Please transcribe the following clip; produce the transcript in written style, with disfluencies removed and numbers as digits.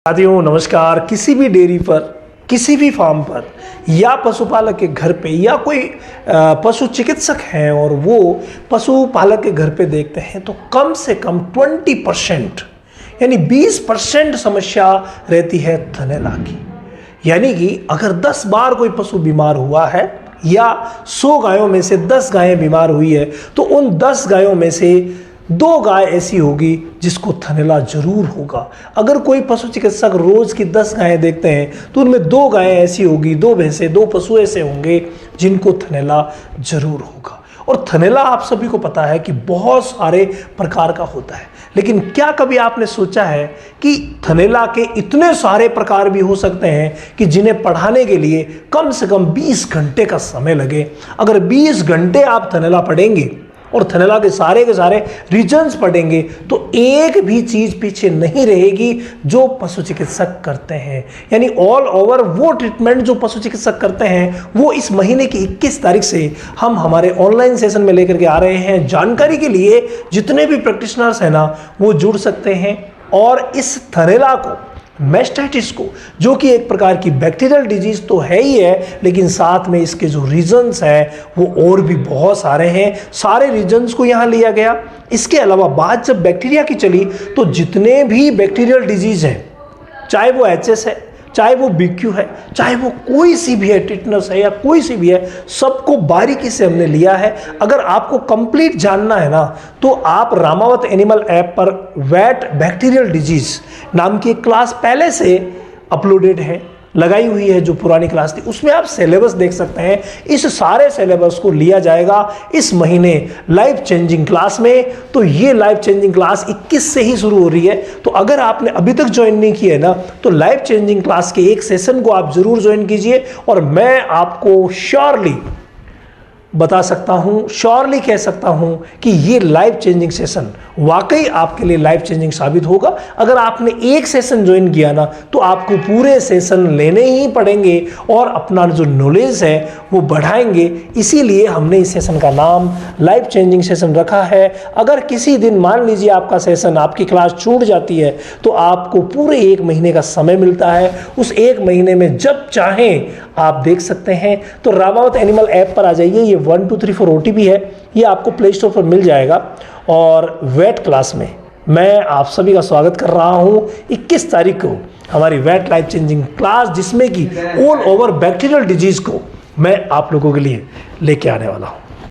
साथियों नमस्कार। किसी भी डेयरी पर, किसी भी फार्म पर या पशुपालक के घर पे या कोई पशु चिकित्सक हैं और वो पशुपालक के घर पे देखते हैं तो कम से कम 20% यानी 20% समस्या रहती है थनैला की। यानी कि अगर 10 बार कोई पशु बीमार हुआ है या 100 गायों में से 10 गायें बीमार हुई है तो उन 10 गायों में से 2 गाय ऐसी होगी जिसको थनैला जरूर होगा। अगर कोई पशु चिकित्सक रोज की 10 गायें देखते हैं तो उनमें 2 गायें ऐसी होगी, 2 भैंसें, 2 पशु ऐसे होंगे जिनको थनैला जरूर होगा। और थनैला आप सभी को पता है कि बहुत सारे प्रकार का होता है, लेकिन क्या कभी आपने सोचा है कि थनैला के इतने सारे प्रकार भी हो सकते हैं कि जिन्हें पढ़ाने के लिए कम से कम 20 घंटे का समय लगे। अगर 20 घंटे आप थनैला पढ़ेंगे और थनैला के सारे रीजन्स पढ़ेंगे तो एक भी चीज पीछे नहीं रहेगी जो पशु चिकित्सक करते हैं। यानी ऑल ओवर वो ट्रीटमेंट जो पशु चिकित्सक करते हैं वो इस महीने की 21 तारीख से हम हमारे ऑनलाइन सेशन में लेकर के आ रहे हैं। जानकारी के लिए जितने भी प्रैक्टिशनर्स हैं ना वो जुड़ सकते हैं और इस थनैला को, मैस्टाइटिस को, जो कि एक प्रकार की बैक्टीरियल डिजीज तो है ही है, लेकिन साथ में इसके जो रीजन्स हैं वो और भी बहुत सारे हैं। सारे रीजन्स को यहाँ लिया गया। इसके अलावा बात जब बैक्टीरिया की चली तो जितने भी बैक्टीरियल डिजीज हैं, चाहे वो एचएस है, चाहे वो बीक्यू है, चाहे वो कोई सी भी है, टिटनस है या कोई सी भी है, सबको बारीकी से हमने लिया है। अगर आपको कंप्लीट जानना है ना तो आप रामावत एनिमल ऐप पर वेट बैक्टीरियल डिजीज नाम की एक क्लास पहले से अपलोडेड है, लगाई हुई है। जो पुरानी क्लास थी उसमें आप सिलेबस देख सकते हैं। इस सारे सिलेबस को लिया जाएगा इस महीने लाइफ चेंजिंग क्लास में। तो ये लाइफ चेंजिंग क्लास 21 से ही शुरू हो रही है। तो अगर आपने अभी तक ज्वाइन नहीं किया है ना तो लाइफ चेंजिंग क्लास के एक सेशन को आप जरूर ज्वाइन कीजिए। और मैं आपको श्योरली बता सकता हूं, श्योरली कह सकता हूं कि ये लाइफ चेंजिंग सेशन वाकई आपके लिए लाइफ चेंजिंग साबित होगा। अगर आपने एक सेशन ज्वाइन किया ना तो आपको पूरे सेशन लेने ही पड़ेंगे और अपना जो नॉलेज है वो बढ़ाएंगे। इसीलिए हमने इस सेशन का नाम लाइफ चेंजिंग सेशन रखा है। अगर किसी दिन मान लीजिए आपका सेशन, आपकी क्लास छूट जाती है तो आपको पूरे 1 महीने का समय मिलता है। उस 1 महीने में जब चाहें आप देख सकते हैं। तो रामावत एनिमल ऐप पर आ जाइए। ये 1234 OTP है, ये आपको प्ले स्टोर पर मिल जाएगा। और वेट क्लास में मैं आप सभी का स्वागत कर रहा हूं 21 तारीख को हमारी वेट लाइफ चेंजिंग क्लास, जिसमें कि ऑल ओवर बैक्टीरियल डिजीज को मैं आप लोगों के लिए लेके आने वाला हूं।